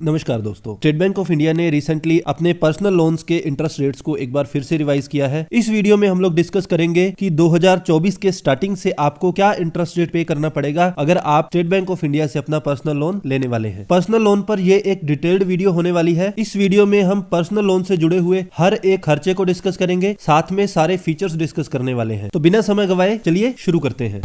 नमस्कार दोस्तों, state bank of India ने रिसेंटली अपने पर्सनल लोन्स के इंटरेस्ट रेट्स को एक बार फिर से रिवाइज किया है। इस वीडियो में हम लोग डिस्कस करेंगे कि 2024 के स्टार्टिंग से आपको क्या इंटरेस्ट रेट पे करना पड़ेगा अगर आप स्टेट बैंक ऑफ इंडिया से अपना पर्सनल लोन लेने वाले हैं। पर्सनल लोन पर ये एक डिटेल्ड वीडियो होने वाली है। इस वीडियो में हम पर्सनल लोन से जुड़े हुए हर एक खर्चे को डिस्कस करेंगे, साथ में सारे फीचर्स डिस्कस करने वाले हैं। तो बिना समय गवाए चलिए शुरू करते हैं।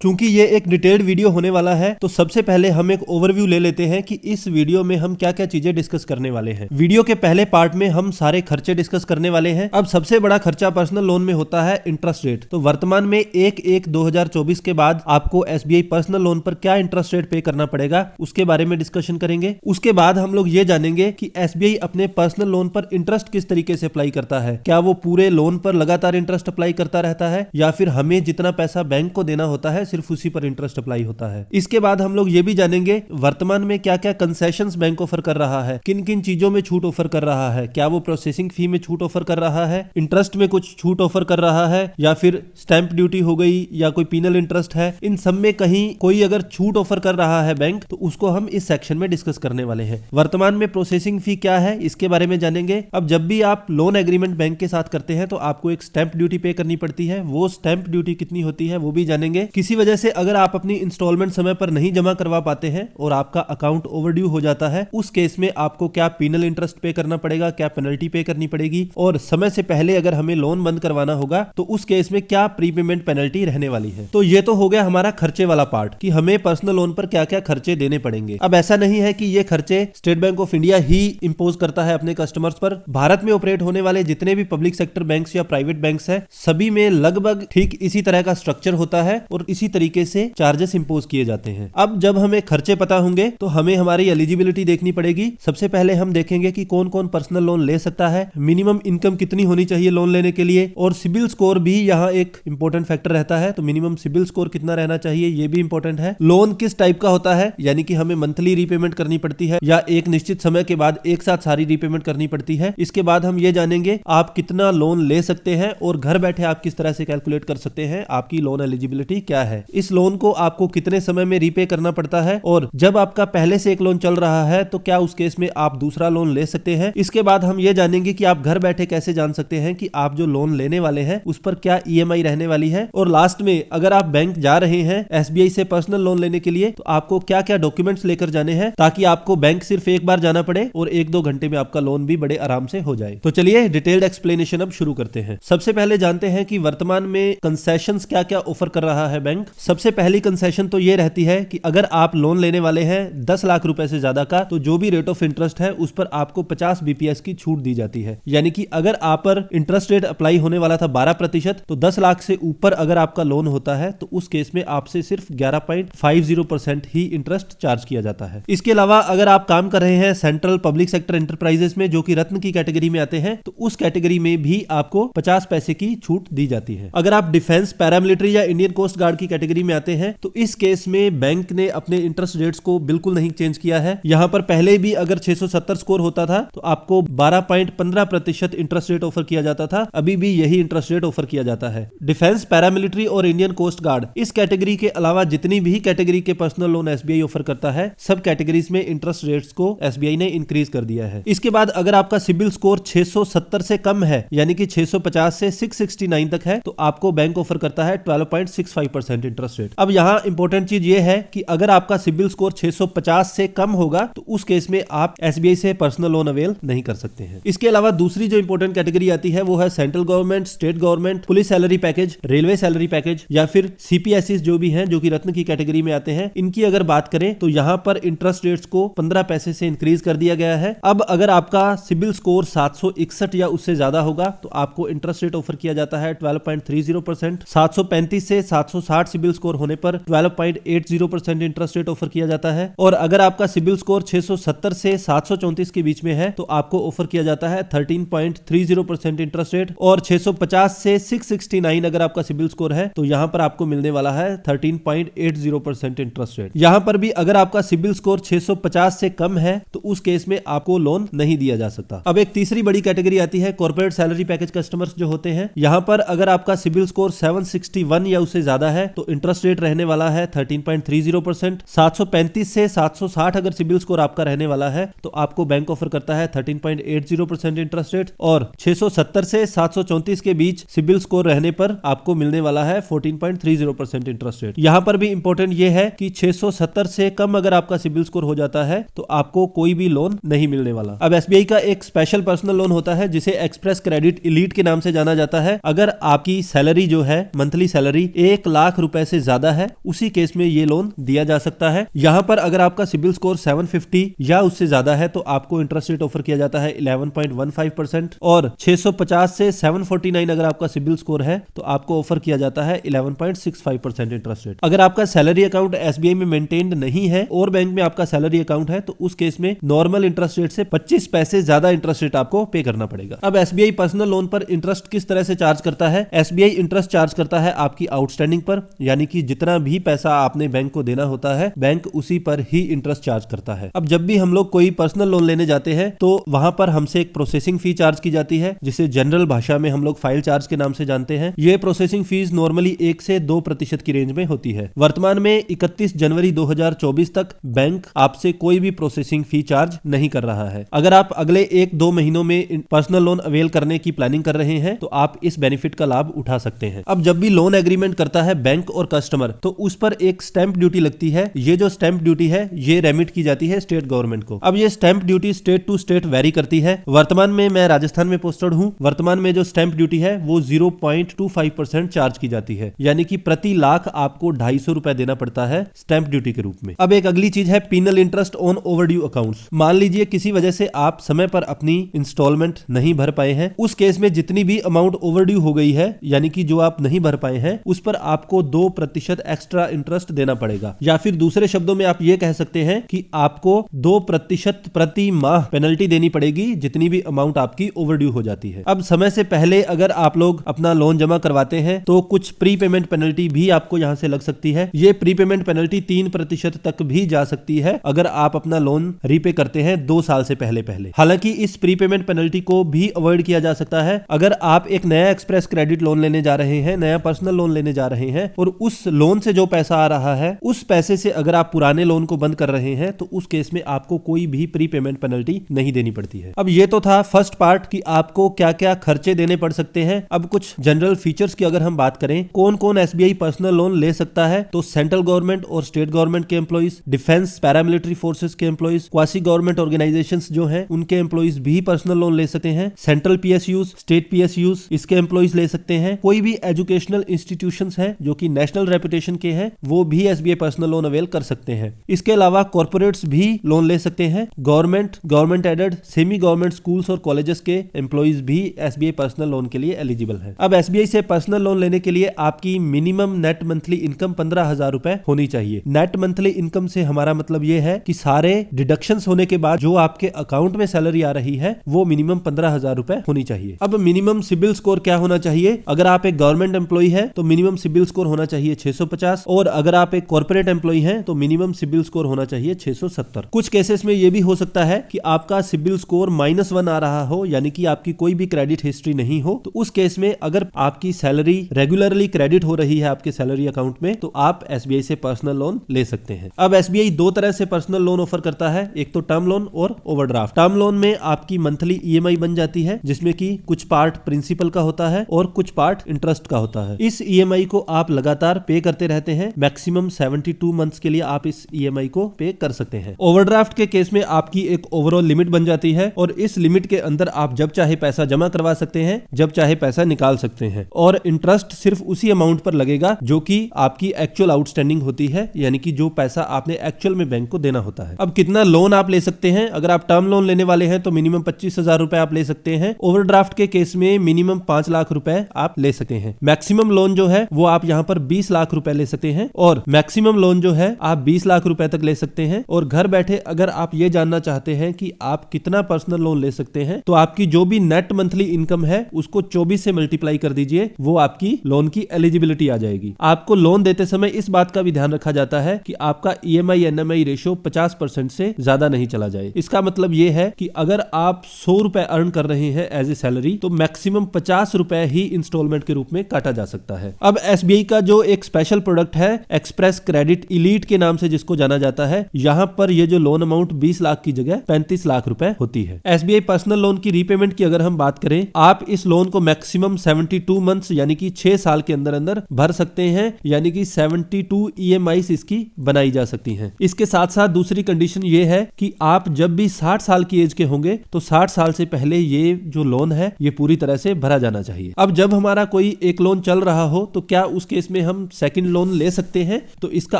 चूंकि ये एक डिटेल्ड वीडियो होने वाला है तो सबसे पहले हम एक ओवरव्यू ले लेते हैं कि इस वीडियो में हम क्या क्या चीजें डिस्कस करने वाले हैं। वीडियो के पहले पार्ट में हम सारे खर्चे डिस्कस करने वाले हैं। अब सबसे बड़ा खर्चा पर्सनल लोन में होता है इंटरेस्ट रेट। तो वर्तमान में 1/1/2024 के बाद आपको SBI पर्सनल लोन पर क्या इंटरेस्ट रेट पे करना पड़ेगा उसके बारे में डिस्कशन करेंगे। उसके बाद हम लोग ये जानेंगे कि SBI अपने पर्सनल लोन पर इंटरेस्ट किस तरीके से अप्लाई करता है। क्या वो पूरे लोन पर लगातार इंटरेस्ट अप्लाई करता रहता है या फिर हमें जितना पैसा बैंक को देना होता है सिर्फ उसी पर इंटरेस्ट अप्लाई होता है। इसके बाद हम लोग ये भी जानेंगे वर्तमान में क्या क्या कंसेशंस बैंक ऑफर कर रहा है, किन किन चीजों में छूट ऑफर कर रहा है। क्या वो प्रोसेसिंग फी में छूट ऑफर कर रहा है, इंटरेस्ट में कुछ छूट ऑफर कर रहा है, या फिर स्टैंप ड्यूटी हो गई या कोई पीनल इंटरेस्ट है। इन सब में कहीं कोई अगर छूट ऑफर कर रहा है बैंक तो उसको हम इस सेक्शन में डिस्कस करने वाले हैं। वर्तमान में प्रोसेसिंग फी क्या है इसके बारे में जानेंगे। अब जब भी आप लोन एग्रीमेंट बैंक के साथ करते हैं तो आपको एक स्टैंप ड्यूटी पे करनी पड़ती है। वो स्टैंप ड्यूटी कितनी होती है वो भी जानेंगे। किसी वजह से अगर आप अपनी इंस्टॉलमेंट समय पर नहीं जमा करवा पाते हैं और आपका अकाउंट ओवरड्यू हो जाता है, उस केस में आपको क्या पीनल इंटरेस्ट पे करना पड़ेगा, क्या पेनल्टी पे करनी पड़ेगी, और समय से पहले अगर हमें लोन बंद करवाना होगा तो उस केस में क्या प्रीपेमेंट पेनल्टी रहने वाली है। तो ये तो हो गया हमारा खर्चे वाला पार्ट कि हमें पर्सनल लोन पर क्या क्या खर्चे देने पड़ेंगे। अब ऐसा नहीं है कि ये खर्चे state bank of India he impose करता है अपने कस्टमर्स पर। भारत में ऑपरेट होने वाले जितने भी पब्लिक सेक्टर बैंक्स या प्राइवेट बैंक्स है सभी में लगभग ठीक इसी तरह का स्ट्रक्चर होता है और इसी तरीके से चार्जेस इंपोज किए जाते हैं। अब जब हमें खर्चे पता होंगे तो हमें हमारी एलिजिबिलिटी देखनी पड़ेगी। सबसे पहले हम देखेंगे कि कौन कौन पर्सनल लोन ले सकता है, मिनिमम इनकम कितनी होनी चाहिए लोन लेने के लिए, और सिबिल स्कोर भी यहाँ एक इंपॉर्टेंट फैक्टर रहता है। तो मिनिमम सिबिल स्कोर कितना रहना चाहिए ये भी इंपॉर्टेंट है। लोन किस टाइप का होता है, यानी कि हमें मंथली रीपेमेंट करनी पड़ती है या एक निश्चित समय के बाद एक साथ सारी रीपेमेंट करनी पड़ती है। इसके बाद हम ये जानेंगे आप कितना लोन ले सकते हैं और घर बैठे आप किस तरह से कैलकुलेट कर सकते हैं आपकी लोन एलिजिबिलिटी क्या है। इस लोन को आपको कितने समय में रीपे करना पड़ता है, और जब आपका पहले से एक लोन चल रहा है तो क्या उस केस में आप दूसरा लोन ले सकते हैं। इसके बाद हम ये जानेंगे कि आप घर बैठे कैसे जान सकते हैं कि आप जो लोन लेने वाले हैं उस पर क्या EMI रहने वाली है। और लास्ट में अगर आप बैंक जा रहे हैं SBI से पर्सनल लोन लेने के लिए तो आपको क्या क्या डॉक्यूमेंट्स लेकर जाने हैं ताकि आपको बैंक सिर्फ एक बार जाना पड़े और 1-2 घंटे में आपका लोन भी बड़े आराम से हो जाए। तो चलिए डिटेल्ड एक्सप्लेनेशन अब शुरू करते हैं। सबसे पहले जानते हैं कि वर्तमान में कंसेशंस क्या क्या ऑफर कर रहा है बैंक। सबसे पहली कंसेशन तो ये रहती है कि अगर आप लोन लेने वाले हैं 10 लाख रुपए से ज्यादा का तो जो भी रेट ऑफ इंटरेस्ट है उस पर आपको 50 BPS की छूट दी जाती है। यानी कि अगर आप पर इंटरेस्ट रेट अप्लाई होने वाला था 12% तो 10 लाख से ऊपर अगर आपका लोन होता है तो उस केस में आपसे सिर्फ 11.50% ही इंटरेस्ट चार्ज किया जाता है। इसके अलावा अगर आप काम कर रहे हैं सेंट्रल पब्लिक सेक्टर एंटरप्राइजेस में जो कि रत्न की कैटेगरी में आते हैं तो उस कैटेगरी में भी आपको 50 पैसे की छूट दी जाती है। अगर आप डिफेंस, पैरामिलिट्री या इंडियन कोस्ट गार्ड की कैटेगरी में आते हैं तो इस केस में बैंक ने अपने इंटरेस्ट रेट्स को बिल्कुल नहीं चेंज किया है। यहां पर पहले भी अगर 670 स्कोर होता था तो आपको 12.15% इंटरेस्ट रेट ऑफर किया जाता था। अभी भी यही इंटरेस्ट रेट ऑफर किया जाता है। डिफेंस, पैरामिलिट्री और इंडियन कोस्ट गार्ड इस कैटेगरी के अलावा जितनी भी कैटेगरी के पर्सनल लोन SBI ऑफर करता है सब कैटेगरीज में इंटरेस्ट रेट्स को SBI ने इंक्रीज कर दिया है। इसके बाद अगर आपका सिबिल स्कोर 670 से कम है यानी कि 650 से 669 तक है तो आपको बैंक ऑफर करता है 12.65% इंटरेस्ट रेट। अब यहाँ इंपॉर्टेंट चीज ये है कि अगर आपका सिबिल स्कोर 650 से कम होगा तो उस केस में आप SBI से पर्सनल लोन अवेल नहीं कर सकते हैं। इसके अलावा दूसरी जो इंपॉर्टेंट कैटेगरी आती है वो है central government, state government, police salary package, railway salary package या फिर CPSEs जो भी हैं जो कि रत्न की कैटेगरी में आते हैं। इनकी अगर बात करें तो यहाँ पर इंटरेस्ट रेट्स को 15 पैसे से इंक्रीज कर दिया गया है। अब अगर आपका सिबिल स्कोर 761 या उससे ज्यादा होगा तो आपको इंटरेस्ट रेट ऑफर किया जाता है 12.30%। 735 से 760 सिबिल स्कोर होने पर 12.80% इंटरेस्ट रेट ऑफर किया जाता है। और अगर आपका सिबिल स्कोर 670 से 734 के बीच में है तो आपको ऑफर किया जाता है 13.30% इंटरेस्ट रेट। और 650 से 669 अगर आपका सिबिल स्कोर है तो यहाँ पर आपको मिलने वाला है 13.80% इंटरेस्ट रेट। यहाँ पर भी अगर आपका सिबिल स्कोर 650 से कम है तो उस केस में आपको लोन नहीं दिया जा सकता। अब एक तीसरी बड़ी कैटेगरी आती है कॉर्पोरेट सैलरी पैकेज कस्टमर्स जो होते हैं। यहाँ पर अगर आपका सिबिल स्कोर 761 या उससे ज्यादा है तो इंटरेस्ट रेट रहने वाला है 13.30%। 735 से 760 अगर सिबिल स्कोर आपका रहने वाला है तो आपको बैंक ऑफर करता है 13.80% इंटरेस्ट रेट, और 670 से 734 के बीच सिबिल स्कोर रहने पर आपको मिलने वाला है 14.30% इंटरेस्ट रेट। यहां पर भी इंपॉर्टेंट ये है कि 670 से कम अगर आपका सिबिल स्कोर हो जाता है तो आपको कोई भी लोन नहीं मिलने वाला। अब एसबीआई का एक स्पेशल पर्सनल लोन होता है जिसे एक्सप्रेस क्रेडिट इलीट के नाम से जाना जाता है। अगर आपकी सैलरी जो है मंथली सैलरी 1 लाख रुपए से ज्यादा है, उसी केस में ये लोन दिया जा सकता है। यहां पर अगर आपका सिबिल स्कोर 750 या उससे ज्यादा है तो आपको इंटरेस्ट रेट ऑफर किया जाता है 11.15%, और 650 से 749 अगर आपका सिबिल स्कोर है तो आपको ऑफर किया जाता है 11.65% इंटरेस्ट रेट। अगर आपका सैलरी अकाउंट एसबीआई में मेंटेन्ड नहीं है और बैंक में आपका सैलरी अकाउंट है तो उस केस में नॉर्मल इंटरेस्ट रेट से 25 पैसे ज्यादा इंटरेस्ट रेट आपको पे करना पड़ेगा। अब एसबीआई पर्सनल लोन पर इंटरेस्ट किस तरह से चार्ज करता है? एसबीआई इंटरेस्ट चार्ज करता है आपकी आउटस्टैंडिंग पर, यानी कि जितना भी पैसा आपने बैंक को देना होता है बैंक उसी पर ही इंटरेस्ट चार्ज करता है। अब जब भी हम लोग कोई पर्सनल लोन लेने जाते हैं तो वहां पर हमसे एक प्रोसेसिंग फी चार्ज की जाती है जिसे जनरल भाषा में हम लोग फाइल चार्ज के नाम से जानते हैं। ये प्रोसेसिंग फीस नॉर्मली 1 से 2% की रेंज में होती है। वर्तमान में 31 जनवरी 2024 तक बैंक आपसे कोई भी प्रोसेसिंग फी चार्ज नहीं कर रहा है। अगर आप अगले 1-2 महीनों में पर्सनल लोन अवेल करने की प्लानिंग कर रहे हैं तो आप इस बेनिफिट का लाभ उठा सकते हैं। अब जब भी लोन एग्रीमेंट करता है बैंक और कस्टमर तो उस पर एक स्टैंप ड्यूटी लगती है। ये जो स्टैंप ड्यूटी है ये रेमिट की जाती है स्टेट गवर्नमेंट को। अब ये stamp duty state to state vary करती है। वर्तमान में मैं राजस्थान में पोस्टेड हूं। वर्तमान में जो स्टैंप ड्यूटी है वो 0.25% चार्ज की जाती है, यानी कि प्रति लाख आपको 250 रुपए देना पड़ता है स्टैंप ड्यूटी के रूप में। अब एक अगली चीज है penal interest on overdue accounts. मान लीजिए किसी वजह से आप समय पर अपनी इंस्टॉलमेंट नहीं भर पाए हैं, उस केस में जितनी भी अमाउंट ओवरड्यू हो गई है यानी कि जो आप नहीं भर पाए हैं उस पर आपको 2% एक्स्ट्रा इंटरेस्ट देना पड़ेगा, या फिर दूसरे शब्दों में आप ये कह सकते हैं कि आपको 2% प्रति माह पेनल्टी देनी पड़ेगी जितनी भी अमाउंट आपकी ओवरड्यू हो जाती है। अब समय से पहले अगर आप लोग अपना लोन जमा करवाते हैं तो कुछ प्री पेमेंट पेनल्टी भी आपको यहां से लग सकती है। ये प्री पेमेंट पेनल्टी 3% तक भी जा सकती है अगर आप अपना लोन रीपे करते हैं 2 साल से पहले। हालांकि इस प्री पेमेंट पेनल्टी को भी अवॉइड किया जा सकता है अगर आप एक नया एक्सप्रेस क्रेडिट लोन लेने जा रहे हैं, नया पर्सनल लोन लेने जा रहे हैं और उस लोन से जो पैसा आ रहा है उस पैसे से अगर आप पुराने लोन को बंद कर रहे हैं तो उस केस में आपको कोई भी प्री पेमेंट पेनल्टी नहीं देनी पड़ती है। अब ये तो था फर्स्ट पार्ट कि आपको क्या क्या खर्चे देने पड़ सकते हैं। अब कुछ जनरल फीचर्स की अगर हम बात करें, कौन कौन एसबीआई पर्सनल लोन ले सकता है, तो सेंट्रल गवर्नमेंट और स्टेट गवर्नमेंट के एम्प्लॉइज, डिफेंस पैरामिलिट्री फोर्सेस के एम्प्लॉइज, क्वासी गवर्नमेंट ऑर्गेनाइजेशंस जो हैं उनके एम्प्लॉइज भी पर्सनल लोन ले सकते हैं। सेंट्रल पीएसयूज, स्टेट पीएसयूज इसके एम्प्लॉइज ले सकते हैं। कोई भी एजुकेशनल इंस्टीट्यूशंस हैं जो कि नेशनल रेपुटेशन के हैं वो भी एसबीआई पर्सनल लोन अवेल कर सकते हैं। इसके अलावा कॉर्पोरेट्स भी लोन ले सकते हैं। Government aided, semi government schools और कॉलेजेस के एम्प्लॉइज भी एसबीआई पर्सनल लोन के लिए एलिजिबल है। अब एसबीआई से पर्सनल लोन लेने के लिए आपकी मिनिमम नेट मंथली इनकम 15,000 रुपए होनी चाहिए। नेट मंथली इनकम से हमारा मतलब यह है कि सारे डिडक्शंस होने के बाद जो आपके अकाउंट में सैलरी आ रही है वो मिनिमम 15,000 रुपए होनी चाहिए। अब मिनिमम सिबिल स्कोर क्या होना चाहिए? अगर आप एक गवर्नमेंट एम्प्लॉय है तो मिनिमम सिबिल स्कोर होना चाहिए 650, और अगर आप एक कॉर्पोरेट एम्प्लॉय हैं तो मिनिमम सिबिल स्कोर होना चाहिए 670। कुछ केसेस में यह भी हो सकता है कि आपका सिबिल स्कोर -1 आ रहा हो, यानी कि आपकी कोई भी क्रेडिट हिस्ट्री नहीं हो, तो उस केस में अगर आपकी सैलरी रेगुलरली क्रेडिट हो रही है आपके सैलरी अकाउंट में तो आप एसबीआई से पर्सनल लोन ले सकते हैं। अब एसबीआई 2 तरह से पर्सनल लोन ऑफर करता है, एक तो टर्म लोन और ओवरड्राफ्ट। टर्म लोन में आपकी मंथली ईएमआई बन जाती है जिसमें कि कुछ पार्ट प्रिंसिपल का होता है और कुछ पार्ट इंटरेस्ट का होता है। इस ईएमआई को आप लगातार पे करते रहते हैं। मैक्सिमम 72 मंथ्स के लिए आप इस ईएमआई को पे कर सकते हैं। ओवरड्राफ्ट के केस में आपकी एक ओवरऑल लिमिट बन जाती है और इस लिमिट के अंदर आप जब चाहे पैसा जमा करवा सकते हैं, जब चाहे पैसा निकाल सकते हैं, और इंटरेस्ट सिर्फ उसी अमाउंट पर लगेगा जो कि आपकी एक्चुअल आउटस्टैंडिंग होती है, यानी कि जो पैसा आपने एक्चुअल में बैंक को देना होता है। अब कितना लोन आप ले सकते हैं? अगर आप टर्म लोन लेने वाले हैं तो मिनिमम 25,000 रुपए आप ले सकते हैं। ओवरड्राफ्ट के केस में मिनिमम 5 लाख रुपए आप ले सकते हैं। मैक्सिमम लोन जो है वो आप यहाँ पर 20 लाख रुपए ले सकते हैं, और मैक्सिमम लोन जो है आप 20 लाख रुपए तक ले सकते हैं। और घर बैठे अगर आप ये जानना चाहते हैं कि आप कितना पर्सनल लोन ले सकते हैं तो आपकी जो भी नेट मंथली इनकम है उसको 24 से मल्टीप्लाई कर दीजिए, वो आपकी लोन की एलिजिबिलिटी आ जाएगी। आपको लोन देते समय इस बात का भी ध्यान रखा जाता है कि आपका ईएमआई एनएमआई रेशियो 50% से ज्यादा नहीं चला जाए। इसका मतलब ये है कि अगर आप 100 रुपए अर्न कर रहे हैं एज ए सैलरी तो मैक्सिमम 50 रुपए ही इंस्टॉलमेंट के रूप में काटा जा सकता है। अब एसबीआई का जो एक स्पेशल प्रोडक्ट है एक्सप्रेस क्रेडिट इलीट के नाम से जिसको जाना जाता है, यहाँ पर ये जो लोन अमाउंट 20 लाख की जगह 35 लाख रुपए होती है। SBI पर्सनल लोन की रीपेमेंट की अगर हम बात करें, आप इस लोन को मैक्सिमम 72 मंथ्स यानी कि 6 साल के अंदर अंदर भर सकते हैं, यानी कि 72 EMIs इसकी बनाई जा सकती हैं। इसके साथ साथ दूसरी कंडीशन ये है कि आप जब भी 60 साल की एज के होंगे तो 60 साल से पहले ये जो लोन है ये पूरी तरह से भरा जाना चाहिए। अब जब हमारा कोई एक लोन चल रहा हो तो क्या उस केस में हम सेकंड लोन ले सकते हैं? तो इसका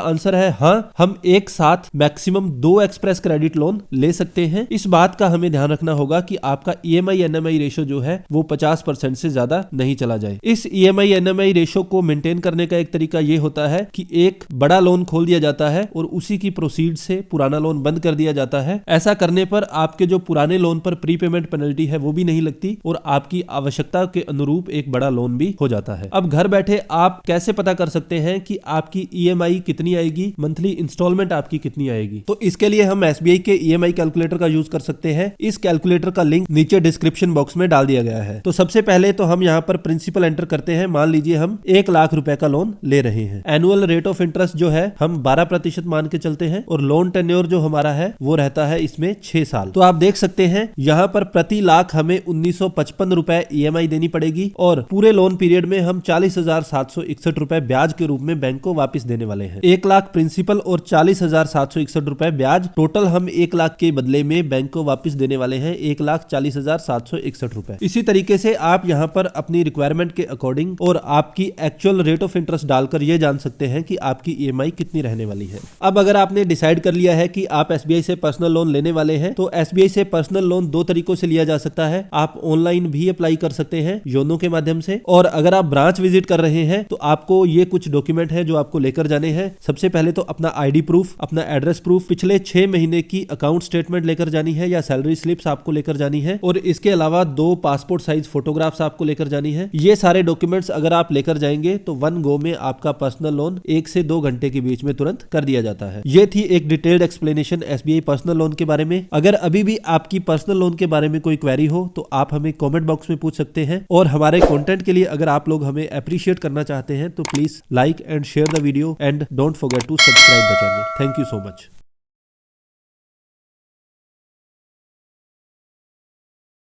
आंसर है हाँ, हम एक साथ मैक्सिमम 2 एक्सप्रेस क्रेडिट लोन ले सकते हैं। इस बात का हमें ध्यान रखना होगा कि आपका EMI NMI रेशो जो है वो 50% से ज्यादा नहीं चला जाए। इस EMI NMI रेशो को मेंटेन करने का एक तरीका ये होता है कि एक बड़ा लोन खोल दिया जाता है और उसी की प्रोसीड से पुराना लोन बंद कर दिया जाता है। ऐसा करने पर आपके जो पुराने लोन पर प्रीपेमेंट पेनल्टी है वो भी नहीं लगती और आपकी आवश्यकता के अनुरूप एक बड़ा लोन भी हो जाता है। अब घर बैठे आप कैसे पता कर सकते हैं कि आपकी EMI कितनी आएगी, मंथली इंस्टॉलमेंट आपकी कितनी आएगी? तो इसके लिए हम SBI के EMI कैलकुलेटर का यूज कर सकते हैं। इस कैलकुलेटर का लिंक नीचे डिस्क्रिप्शन बॉक्स में डाल दिया गया है। तो सबसे पहले तो हम यहाँ पर प्रिंसिपल एंटर करते हैं। मान लीजिए हम 1 लाख रुपए का लोन ले रहे हैं। एनुअल रेट ऑफ इंटरेस्ट जो है हम 12% मान के चलते हैं और लोन टेन्योर जो हमारा है वो रहता है इसमें 6 साल। तो आप देख सकते हैं यहाँ पर प्रति लाख हमें 1955 रुपए EMI देनी पड़ेगी और पूरे लोन पीरियड में हम 40,761 रुपए ब्याज के रूप में बैंक को वापस देने वाले हैं। 1 लाख प्रिंसिपल और 40,761 रुपए ब्याज, टोटल हम 1 लाख के बदले में बैंक को वापस देने वाले हैं 1,40,761 रुपए। इसी तरीके से आप यहाँ पर अपनी रिक्वायरमेंट के अकॉर्डिंग और आपकी एक्चुअल रेट ऑफ इंटरेस्ट डालकर ये जान सकते हैं कि आपकी EMI कितनी रहने वाली है। अब अगर आपने डिसाइड कर लिया है कि आप SBI से पर्सनल लोन लेने वाले हैं तो SBI से पर्सनल लोन 2 तरीकों से लिया जा सकता है। आप ऑनलाइन भी अप्लाई कर सकते हैं योनो के माध्यम से, और अगर आप ब्रांच विजिट कर रहे हैं तो आपको ये कुछ डॉक्यूमेंट है जो आपको लेकर जाने हैं। सबसे पहले तो अपना ID प्रूफ, अपना एड्रेस प्रूफ, पिछले 6 महीने की अकाउंट स्टेटमेंट लेकर जानी है या सैलरी स्लिप्स आपको लेकर जानी है, और इसके अलावा 2 पासपोर्ट साइज फोटोग्राफ्स आपको लेकर जानी है। ये सारे डॉक्यूमेंट्स अगर आप लेकर जाएंगे तो 1 गो में आपका पर्सनल लोन 1 से 2 घंटे के बीच में तुरंत कर दिया जाता है। ये थी एक detailed explanation SBI personal loan के बारे में। अगर अभी भी आपकी पर्सनल लोन के बारे में कोई क्वेरी हो तो आप हमें कमेंट बॉक्स में पूछ सकते हैं, और हमारे कंटेंट के लिए अगर आप लोग हमें अप्रिशिएट करना चाहते हैं तो please like and share the video and don't forget to subscribe the channel. Thank you so much.